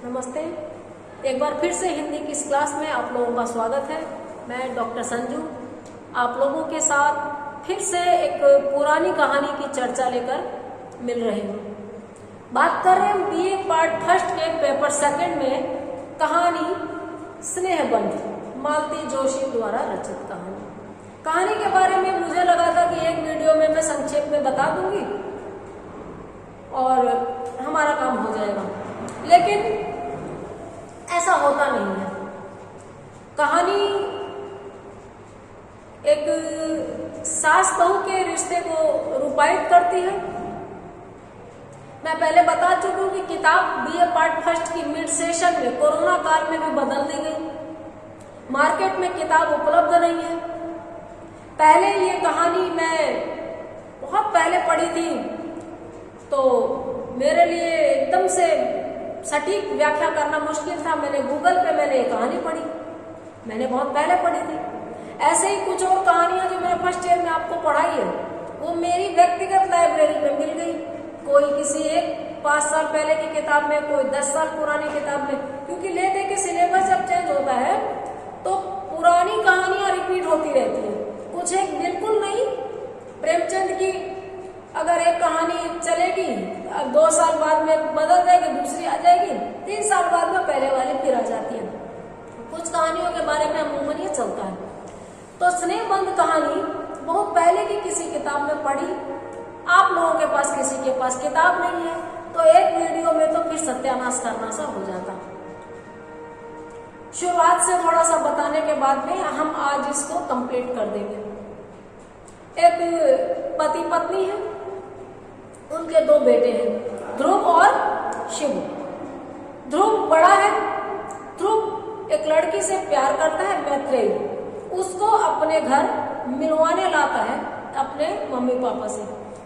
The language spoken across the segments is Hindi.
नमस्ते। एक बार फिर से हिंदी की इस क्लास में आप लोगों का स्वागत है। मैं डॉक्टर संजू आप लोगों के साथ फिर से एक पुरानी कहानी की चर्चा लेकर मिल रही हूँ। बात कर रहे हैं बीए पार्ट फर्स्ट के पेपर सेकंड में कहानी स्नेहबंध, मालती जोशी द्वारा रचित कहानी के बारे में मुझे लगा था कि एक वीडियो में मैं संक्षेप में बता दूंगी और हमारा काम हो जाएगा, लेकिन ऐसा होता नहीं है। कहानी एक सास बहू के रिश्ते को रूपायित करती है। मैं पहले बता चुकी हूँ कि किताब बीए पार्ट फर्स्ट की मिड सेशन में कोरोना काल में भी बदल दी गई। मार्केट में किताब उपलब्ध नहीं है। पहले ये कहानी मैं बहुत पहले पढ़ी थी, तो मेरे लिए एकदम से सटीक व्याख्या करना मुश्किल था। मैंने गूगल पे ये कहानी पढ़ी, मैंने बहुत पहले पढ़ी थी। ऐसे ही कुछ और कहानियां जो मैंने फर्स्ट ईयर में आपको पढ़ाई है वो मेरी व्यक्तिगत लाइब्रेरी में मिल गई। कोई किसी एक 5 साल पहले की किताब में, कोई 10 साल पुरानी किताब में, क्योंकि ले दे के सिलेबस जब चेंज होता है तो पुरानी कहानियां रिपीट होती रहती है। कुछ एक बिल्कुल नहीं। प्रेमचंद की अगर एक कहानी चलेगी, 2 साल बाद में बदल जाएगी, दूसरी आ जाएगी, 3 साल बाद में पहले वाली फिर आ जाती है। कुछ कहानियों के बारे में अमूमन ये चलता है। तो स्नेहबंध कहानी बहुत पहले की किसी किताब में पढ़ी। आप लोगों के पास किसी के पास किताब नहीं है तो एक वीडियो में तो फिर सत्यानाश करना सा हो जाता। शुरुआत से थोड़ा सा बताने के बाद में हम आज इसको कंप्लीट कर देंगे। एक पति पत्नी है, उनके 2 बेटे हैं, ध्रुव और शिव। ध्रुव बड़ा है। ध्रुव एक लड़की से प्यार करता है, मैत्रेयी। उसको अपने घर मिलवाने लाता है अपने मम्मी पापा से।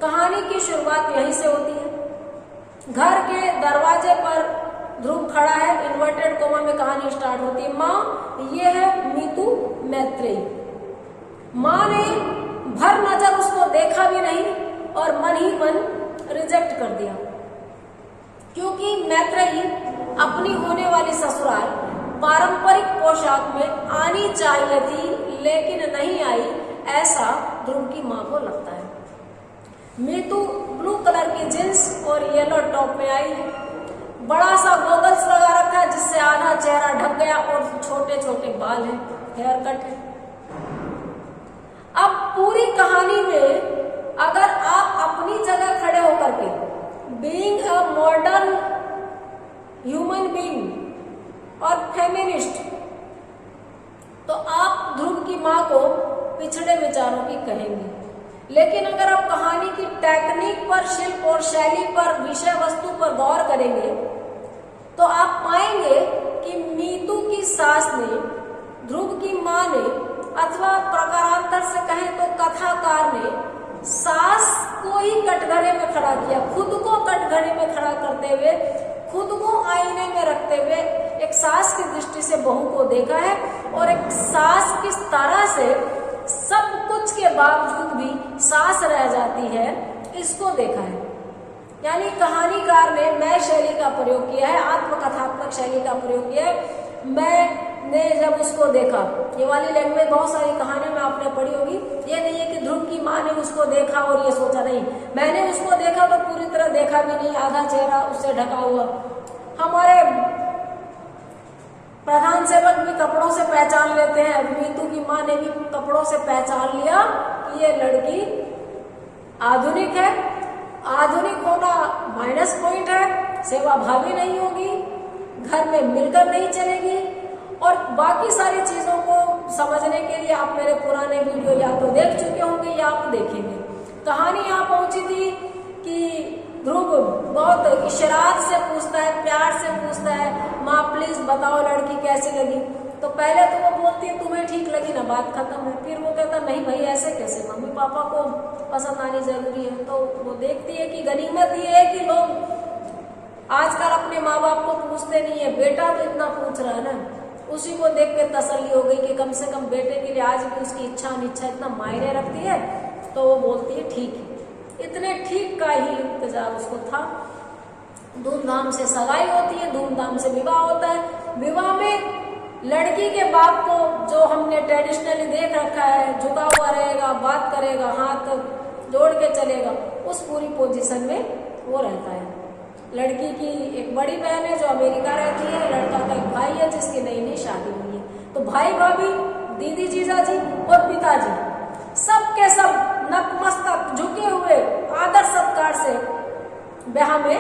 कहानी की शुरुआत यहीं से होती है। घर के दरवाजे पर ध्रुव खड़ा है, इन्वर्टेड कोमा में कहानी स्टार्ट होती है। माँ ये है मीतू मैत्रेयी। माँ ने भर नजर उसको देखा भी नहीं और मन ही मन रिजेक्ट कर दिया, क्योंकि मैत्रेयी अपनी होने वाली ससुराल पारंपरिक पोशाक में आनी चाहिए थी, लेकिन नहीं आई, ऐसा ध्रुव की माँ को लगता है। मीतू ब्लू कलर की जींस और येलो टॉप में आई है। बड़ा सा गॉगल्स लगा रखा है जिससे आधा चेहरा ढक गया और छोटे छोटे बाल हैं, हेयर कट है। अब पूरी कहानी में अगर आप अपनी जगह खड़े होकर के being a modern human being और फेमिनिस्ट, तो आप ध्रुव की माँ को पिछड़े विचारों की कहेंगे। लेकिन अगर आप कहानी की टेक्निक पर, शिल्प और शैली पर, विषय वस्तु पर गौर करेंगे तो आप पाएंगे कि मीतू की सास ने, ध्रुव की माँ ने, अथवा प्रकारांतर से कहें तो कथाकार ने सास को ही कटघरे में खड़ा किया। खुद को कटघरे में खड़ा करते हुए, खुद को आईने में रखते हुए एक सास की दृष्टि से बहू को देखा है और एक सास किस तरह से सब कुछ के बावजूद भी सास रह जाती है, इसको देखा है। यानी कहानीकार ने मैं शैली का प्रयोग किया है, आत्मकथात्मक शैली का प्रयोग किया है। मैंने जब उसको देखा, ये वाली लैंग्वेज बहुत सारी कहानियों में आपने पढ़ी होगी। ये नहीं है कि ध्रुव की माँ ने उसको देखा और ये सोचा, नहीं, मैंने उसको देखा तो पूरी तरह देखा भी नहीं, आधा चेहरा उससे ढका हुआ। हमारे प्रधान सेवक भी कपड़ों से पहचान लेते हैं। मीतू की माँ ने भी कपड़ों से पहचान लिया कि ये लड़की आधुनिक है। आधुनिक होना माइनस पॉइंट है, सेवा भावी नहीं होगी, घर में मिलकर नहीं चलेगी, और बाकी सारी चीजों को समझने के लिए आप मेरे पुराने वीडियो या तो देख चुके होंगे या आप देखेंगे। कहानी यहाँ पहुंची थी कि ध्रुव बहुत इशरात से पूछता है, प्यार से पूछता है, माँ प्लीज बताओ लड़की कैसी लगी। तो पहले तो वो बोलती है तुम्हें ठीक लगी ना, बात खत्म है। फिर वो कहता नहीं भाई ऐसे कैसे, मम्मी पापा को पसंद आनी जरूरी है। तो वो देखती है कि गनीमत ये है कि लोग आजकल अपने माँ बाप को पूछते नहीं है, बेटा तो इतना पूछ रहा है ना। उसी को देख के तसल्ली हो गई कि कम से कम बेटे के लिए आज भी उसकी इच्छा अनिच्छा इतना मायने रखती है। तो वो बोलती है ठीक है। इतने ठीक का ही इंतजार उसको था। धूमधाम से सगाई होती है, धूमधाम से विवाह होता है। विवाह में लड़की के बाप को, जो हमने ट्रेडिशनली देख रखा है, झुका हुआ रहेगा, बात करेगा, हाथ जोड़ के चलेगा, उस पूरी पोजीशन में वो रहता है। लड़की की एक बड़ी बहन है जो अमेरिका रहती है, लड़का का एक भाई है जिसकी नई नई शादी हुई है। तो भाई भाभी, दीदी जीजाजी और पिताजी सब के सब नतमस्तक झुके हुए आदर सत्कार से ब्याह में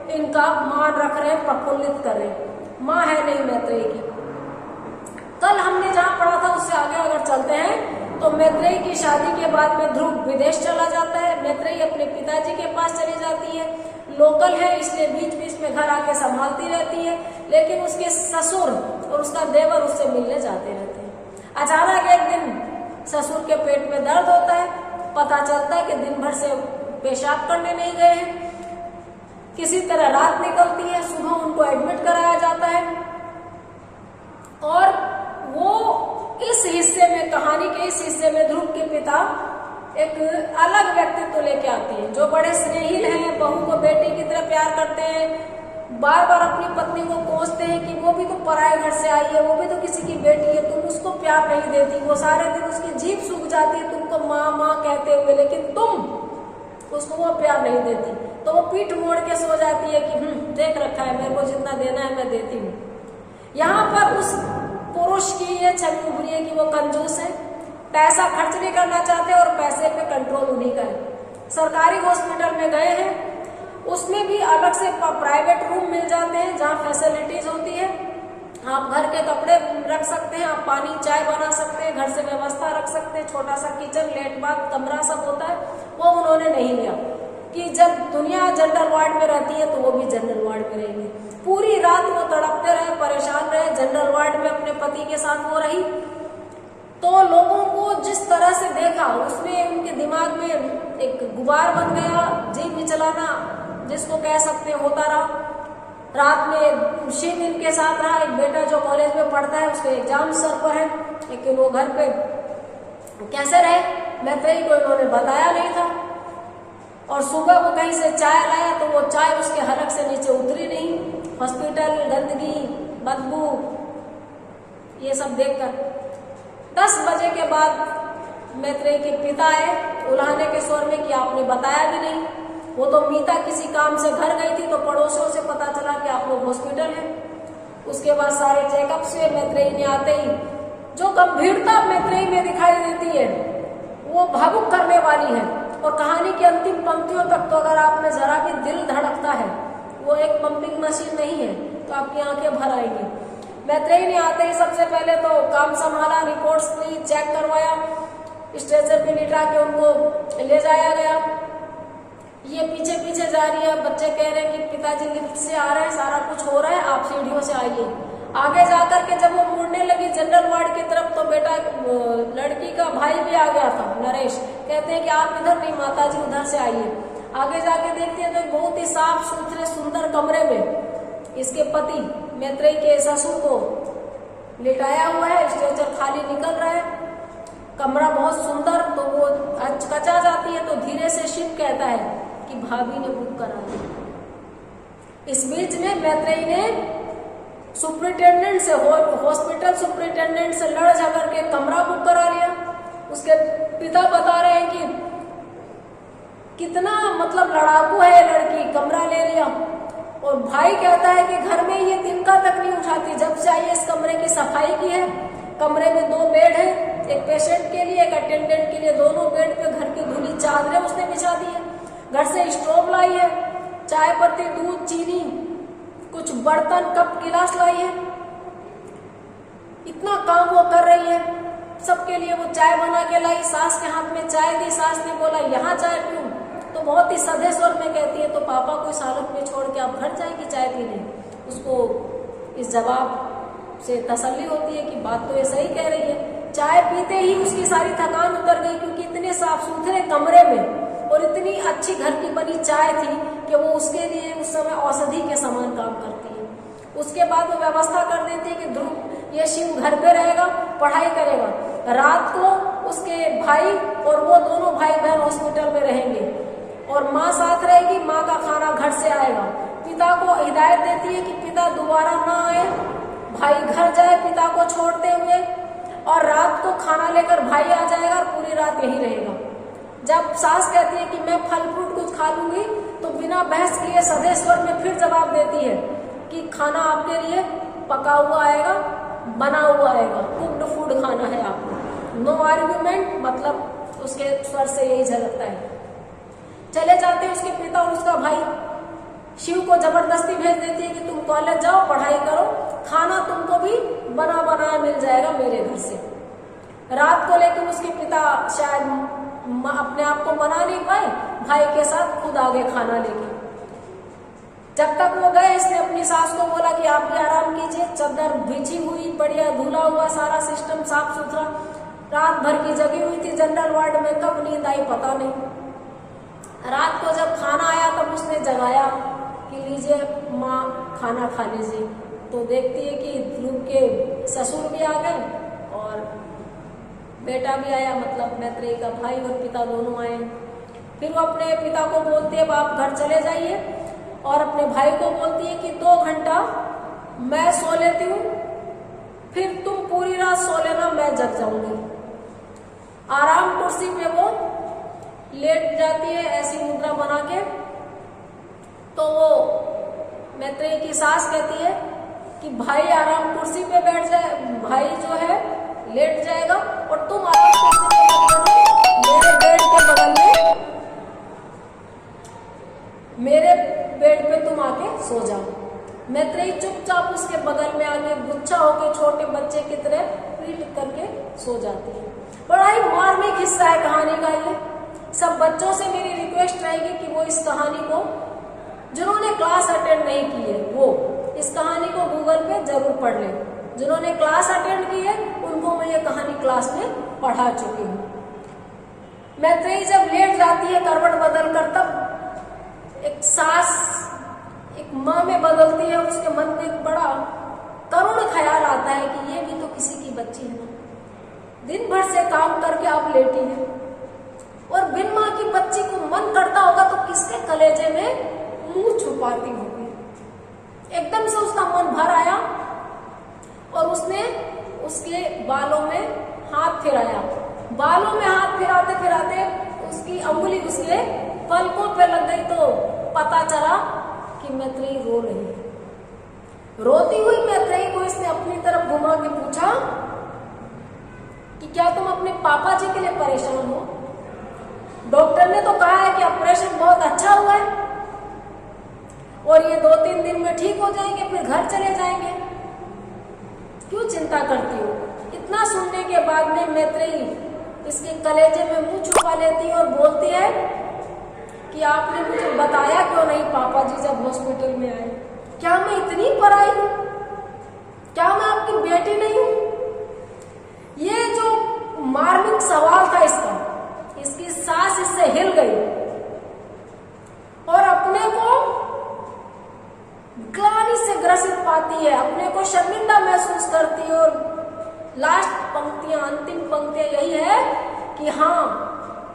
इनका मान रख रहे, प्रफुल्लित कर रहे। माँ है नहीं मैत्रेयी की। कल हमने जहाँ पढ़ा था उससे आगे अगर चलते हैं तो मैत्रेयी की शादी के बाद में ध्रुव विदेश चला जाता है, मैत्रेयी अपने पिताजी के पास चली जाती है। लोकल है इसलिए बीच बीच में घर आके संभालती रहती है, लेकिन उसके ससुर और उसका देवर उससे मिलने जाते रहते हैं। अचानक एक दिन ससुर के पेट में दर्द होता है, पता चलता है कि दिन भर से पेशाब करने नहीं गए हैं। किसी तरह रात निकलती है, सुबह उनको एडमिट कराया जाता है और वो इस हिस्से में, कहानी के इस हिस्से में ध्रुव के पिता एक अलग व्यक्तित्व लेके आते हैं जो बड़े स्नेहिल हैं, बहू को बेटी की तरह प्यार करते हैं, बार बार अपनी पत्नी को कोसते हैं कि वो भी तो पराये घर से आई है, वो भी तो किसी की बेटी है, तुम उसको प्यार नहीं देती, वो सारे दिन उसकी जीभ सूख जाती है तुमको माँ माँ कहते हुए, लेकिन तुम उसको वो प्यार नहीं देती। तो वो पीठ मोड़ के सो जाती है कि देख रखा है, मेरे को जितना देना है मैं देती हूँ। यहाँ पर उस पुरुष की ये छवि उभरी है कि वो कंजूस है, पैसा खर्च नहीं करना चाहते और पैसे पे कंट्रोल उन्हीं का है। सरकारी हॉस्पिटल में गए हैं, उसमें भी अलग से प्राइवेट रूम मिल जाते हैं जहाँ फैसिलिटीज होती है। आप घर के कपड़े रख सकते हैं, आप पानी चाय बना सकते हैं, घर से व्यवस्था रख सकते हैं, छोटा सा किचन, लेट बाथ, कमरा सब होता है। वो उन्होंने नहीं लिया कि जब दुनिया जनरल वार्ड में रहती है तो वो भी जनरल वार्ड में रहेंगे। पूरी रात वो तड़पते रहे, परेशान रहे, जनरल वार्ड में अपने पति के साथ वो रही। तो लोगों को जिस तरह से देखा उसमें उनके दिमाग में एक गुबार बन गया, जी मिचलाना जिसको कह सकते होता रहा। रात में शिव इनके साथ रहा। एक बेटा जो कॉलेज में पढ़ता है, उसके एग्जाम सर पर है, लेकिन वो घर पे कैसे रहे मैत्रेयी को इन्होंने बताया नहीं था। और सुबह वो कहीं से चाय लाया तो वो चाय उसके हलक से नीचे उतरी नहीं। हॉस्पिटल, गंदगी, बदबू, ये सब देखकर 10 बजे के बाद मैत्रेयी के पिता आए उल्हाने के स्वर में कि आपने बताया भी नहीं। वो तो मीता किसी काम से घर गई थी तो पड़ोसियों से पता चला कि आप लोग हॉस्पिटल हैं। उसके बाद सारे चेकअप से मैत्रेयी ने आते ही जो गंभीरता मैत्रेयी में दिखाई देती है वो भावुक करने वाली है। और कहानी की अंतिम पंक्तियों तक तो अगर आप में जरा भी दिल धड़कता है, वो एक पंपिंग मशीन नहीं है, तो आपकी आंखें भर आएंगी। मैत्रेयी ने आते ही सबसे पहले तो काम संभाला, रिपोर्ट्स ली, चेक करवाया, स्ट्रेचर पे लिटा के उनको ले जाया गया। ये पीछे पीछे जा रही है, बच्चे कह रहे हैं कि पिताजी लिफ्ट से आ रहे हैं, सारा कुछ हो रहा है, आप सीढ़ियों से आइए। आगे जाकर के जब वो मुड़ने लगी जनरल वार्ड की तरफ तो बेटा, लड़की का भाई भी आ गया था, नरेश, कहते हैं कि आप इधर नहीं माताजी उधर से आइए। आगे जाके देखते हैं तो एक बहुत ही साफ सुथरे सुंदर कमरे में इसके पति मैत्रेयी के ससुर को लिटाया हुआ है, स्ट्रेचर खाली निकल रहा है, कमरा बहुत सुंदर। तो वो कचा जाती है तो धीरे से शिव कहता है कि भाभी ने बुक करा दिया। इस बीच में मैत्रेयी ने सुपरिटेंडेंट से, हॉस्पिटल सुपरिटेंडेंट से लड़ झगड़ के कमरा बुक करा लिया। उसके पिता बता रहे हैं कि कितना मतलब लड़ाकू है ये लड़की, कमरा ले लिया। और भाई कहता है कि घर में ये तिनका तक नहीं उठाती, जब से आई इस कमरे की सफाई की है। कमरे में 2 बेड है, एक पेशेंट के लिए, एक अटेंडेंट के लिए। दोनों बेड पे घर की धुली चादरें उसने बिछा दी है। घर से स्टोव लाई है, चाय पत्ती, दूध, चीनी, कुछ बर्तन, कप, गिलास लाई है। इतना काम वो कर रही है। सबके लिए वो चाय बना के लाई, सास के हाथ में चाय दी। सास ने बोला यहाँ चाय पीऊं, तो बहुत ही सधे स्वर में कहती है तो पापा को इस हालत में छोड़ के आप घर जाएंगी चाय पीने। उसको इस जवाब से तसल्ली होती है कि बात तो ये सही कह रही है। चाय पीते ही उसकी सारी थकान उतर गई, क्योंकि इतने साफ सुथरे कमरे में और इतनी अच्छी घर की बनी चाय थी कि वो उसके लिए उस समय औषधि के समान काम करती है। उसके बाद वो व्यवस्था कर देती है कि ध्रुव, ये शिव घर पे रहेगा, पढ़ाई करेगा। रात को उसके भाई और वो दोनों भाई बहन हॉस्पिटल में रहेंगे और माँ साथ रहेगी। माँ का खाना घर से आएगा। पिता को हिदायत देती है कि पिता दोबारा ना आए, भाई घर जाए पिता को छोड़ते हुए, और रात को खाना लेकर भाई आ जाएगा और पूरी रात यही रहेगा। जब सास कहती है कि मैं फल फ्रूट कुछ खा लूंगी, तो बिना बहस किए सधे स्वर में फिर जवाब देती है कि खाना आपके लिए पका हुआ आएगा, बना हुआ आएगा, कुक्ड फूड खाना है आपको। नो आर्ग्यूमेंट, मतलब उसके स्वर से यही झलकता है। चले जाते हैं उसके पिता और उसका भाई। शिव को जबरदस्ती भेज देती है कि तुम कॉलेज जाओ, पढ़ाई करो, खाना तुमको भी बना बनाया मिल जाएगा मेरे घर से। रात को लेकिन उसके पिता शायद अपने आप को मना नहीं पाए, भाई के साथ खुद आ गए खाना लेके। जब तक वो गए, इसने अपनी सास को बोला कि आप भी आराम कीजिए, चादर बिछी हुई, बढ़िया धुला हुआ, सारा सिस्टम साफ सुथरा, रात भर की जगी हुई थी जनरल वार्ड में, कब नींद आई पता नहीं। रात को जब खाना आया तब उसने जगाया कि लीजिए माँ खाना खा लीजिए। तो देखती है कि ध्रुव के ससुर भी आ गए और बेटा भी आया, मतलब मैत्रेयी का भाई और पिता दोनों आए। फिर वो अपने पिता को बोलती है आप घर चले जाइए, और अपने भाई को बोलती है कि 2 घंटा मैं सो लेती हूँ, फिर तुम पूरी रात सो लेना, मैं जग जाऊंगी। आराम कुर्सी पे वो लेट जाती है ऐसी मुद्रा बना के। तो वो मैत्रेयी की सास कहती है कि भाई आराम कुर्सी पे बैठ जाए, भाई जो है लेट जाएगा, और तुम आराम कुर्सी पे मेरे बेड के बगल में, मेरे बेड पे तुम आके सो जाओ। मैत्रेयी चुपचाप उसके बगल में आके गुच्छा होके छोटे बच्चे की तरह पीट करके सो जाती है। बड़ा ही मार्मिक हिस्सा है कहानी का ये। सब बच्चों से मेरी रिक्वेस्ट रहेगी कि वो इस कहानी को, जिन्होंने क्लास अटेंड नहीं की है, वो इस कहानी को गूगल पे जरूर पढ़ लें। जिन्होंने क्लास अटेंड की है उनको मैं ये कहानी क्लास में पढ़ा चुकी हूँ। मैत्रेयी जब लेट जाती है करवट बदल कर, तब एक सास एक माँ में बदलती है, उसके मन में एक बड़ा करुण ख्याल आता है कि ये भी तो किसी की बच्ची है ना, दिन भर से काम करके आप लेटी है, और बिन माँ की बच्ची को मन करता होगा तो किसके कलेजे में मुंह छुपाती होगी। एकदम से उसका मन भर आया और उसने उसके बालों में हाथ फिराया। बालों में हाथ फिराते फिराते उसकी अंगुली उसके पलकों पे लग गई, तो पता चला कि मैत्रेयी रो रही है। रोती हुई मैत्रेयी को इसने अपनी तरफ घुमा के पूछा कि क्या तुम अपने पापा जी के लिए परेशान हो? डॉक्टर ने तो कहा है कि ऑपरेशन बहुत अच्छा हुआ है और ये 2-3 दिन में ठीक हो जाएंगे, फिर घर चले जाएंगे, क्यों चिंता करती हो? इतना सुनने के बाद में मैत्रेयी इसके कलेजे में मुंह छुपा लेती है और बोलती है कि आपने मुझे बताया क्यों नहीं पापा जी जब हॉस्पिटल में आए? क्या मैं इतनी पराई हूं? क्या मैं आपकी बेटी नहीं हूं? ये जो मार्मिक सवाल था इसका, इसकी सास इससे हिल गई और अपने को ग्लानि से ग्रसित पाती है, अपने को शर्मिंदा महसूस करती है। और लास्ट पंक्तियां, अंतिम पंक्तियां यही है कि हाँ,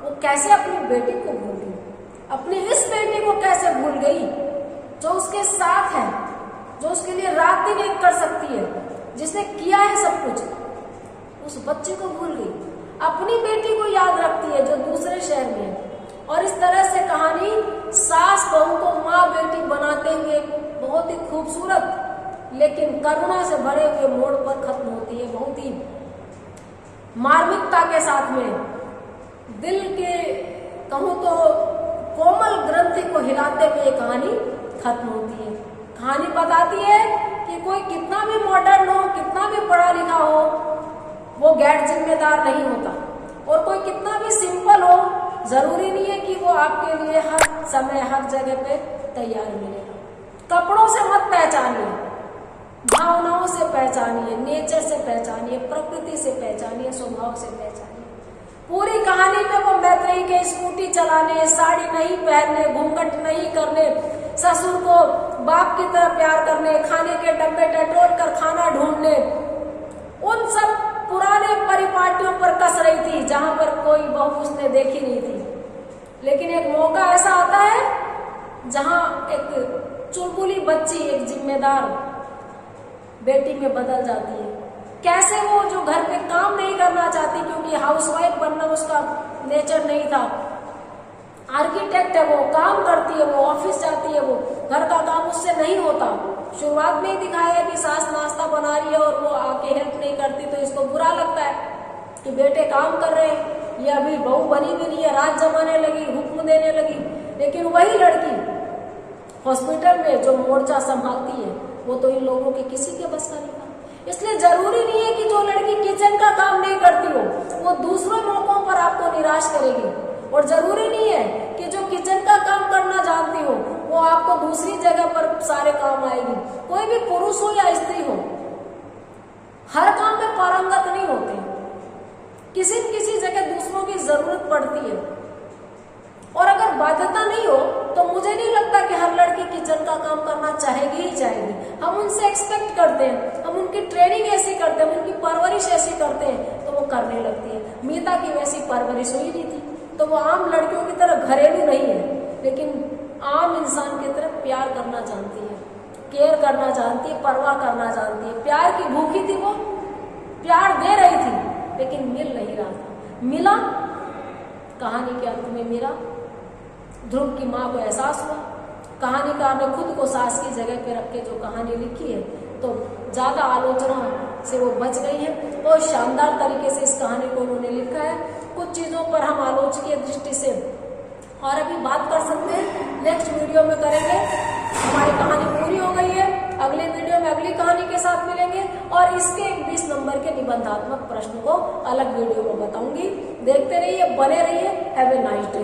वो कैसे अपनी बेटी को भूल गई, अपनी इस बेटी को कैसे भूल गई जो उसके साथ है, जो उसके लिए रात दिन एक कर सकती है, जिसने किया है सब कुछ, उस बच्चे को भूल गई। अपनी बेटी को याद रखती है जो दूसरे शहर में है। और इस तरह से कहानी सास बहू को माँ बेटी बनाते हुए बहुत ही खूबसूरत लेकिन करुणा से भरे हुए मोड़ पर खत्म होती है। बहुत ही मार्मिकता के साथ में, दिल के कहूँ तो कोमल ग्रंथि को हिलाते हुए कहानी खत्म होती है। कहानी बताती है कि कोई कितना भी मॉडर्न हो, कितना भी पढ़ा लिखा हो, वो गैर जिम्मेदार नहीं होता, और कोई कितना भी सिंपल हो, जरूरी नहीं है कि वो आपके लिए हर समय हर जगह पे तैयार मिलेगा। कपड़ों से मत पहचानिए, भावनाओं से पहचानिए, नेचर से पहचानिए, प्रकृति से पहचानिए, स्वभाव से पहचानिए। पूरी कहानी में वो मैत्रेयी के स्कूटी चलाने, साड़ी नहीं पहनने, घूंघट नहीं करने, ससुर को बाप की तरह प्यार करने, खाने के डब्बे टटोल कर खाना ढूंढने, उन सब पुराने परिपाटियों पर कस रही थी जहां पर कोई बहू उसने देखी नहीं थी। लेकिन एक मौका ऐसा आता है जहां एक चुलबुली बच्ची एक जिम्मेदार बेटी में बदल जाती है। कैसे वो जो घर पे काम नहीं करना चाहती, क्योंकि हाउसवाइफ बनना उसका नेचर नहीं था, आर्किटेक्ट है, वो काम करती है, वो ऑफिस जाती है, वो घर का काम उससे नहीं होता। शुरुआत में ही दिखाया है कि सास नाश्ता बना रही है और वो आके हेल्प नहीं करती, तो इसको बुरा लगता है कि बेटे काम कर रहे हैं, ये अभी बहू बनी भी नहीं है, रात जमाने लगी, हुक्म देने लगी। लेकिन वही लड़की हॉस्पिटल में जो मोर्चा संभालती है, वो तो इन लोगों के किसी के बस का नहीं था। इसलिए जरूरी नहीं है कि जो लड़की किचन का काम नहीं करती हो वो दूसरों मौकों पर आपको निराश करेगी, और जरूरी नहीं है कि जो किचन का काम करना जानती हो वो आपको दूसरी जगह पर सारे काम आएगी। कोई भी पुरुष हो या स्त्री हो, हर काम में पारंगत नहीं होते, किसी न किसी जगह दूसरों की जरूरत पड़ती है। और अगर बाध्यता नहीं हो तो मुझे नहीं लगता कि हर लड़की किचन का काम करना चाहेगी ही चाहेगी। हम उनसे एक्सपेक्ट करते हैं, हम उनकी ट्रेनिंग ऐसी करते हैं, उनकी परवरिश ऐसी करते हैं तो वो करने लगती है। मीता की वैसी परवरिश हुई नहीं थी, तो वो आम लड़कियों की तरह घरेलू नहीं है, लेकिन आम इंसान की तरह प्यार करना जानती है, केयर करना जानती है, परवाह करना जानती है। प्यार की भूखी थी, वो प्यार दे रही थी लेकिन मिल नहीं रहा था। मिला, कहानी के अंत में मिला, ध्रुव की माँ को एहसास हुआ। कहानीकार ने खुद को सास की जगह पे रख के जो कहानी लिखी है, तो ज्यादा आलोचना से वो बच गई है। बहुत शानदार तरीके से इस कहानी को उन्होंने लिखा है। कुछ चीजों पर हम आलोचकीय दृष्टि से और अभी बात कर सकते हैं, नेक्स्ट वीडियो में करेंगे। हमारी कहानी पूरी हो गई है, अगले वीडियो में अगली कहानी के साथ मिलेंगे और इसके 20 नंबर के निबंधात्मक प्रश्न को अलग वीडियो में बताऊंगी। देखते रहिए, बने रहिए। Have a nice day.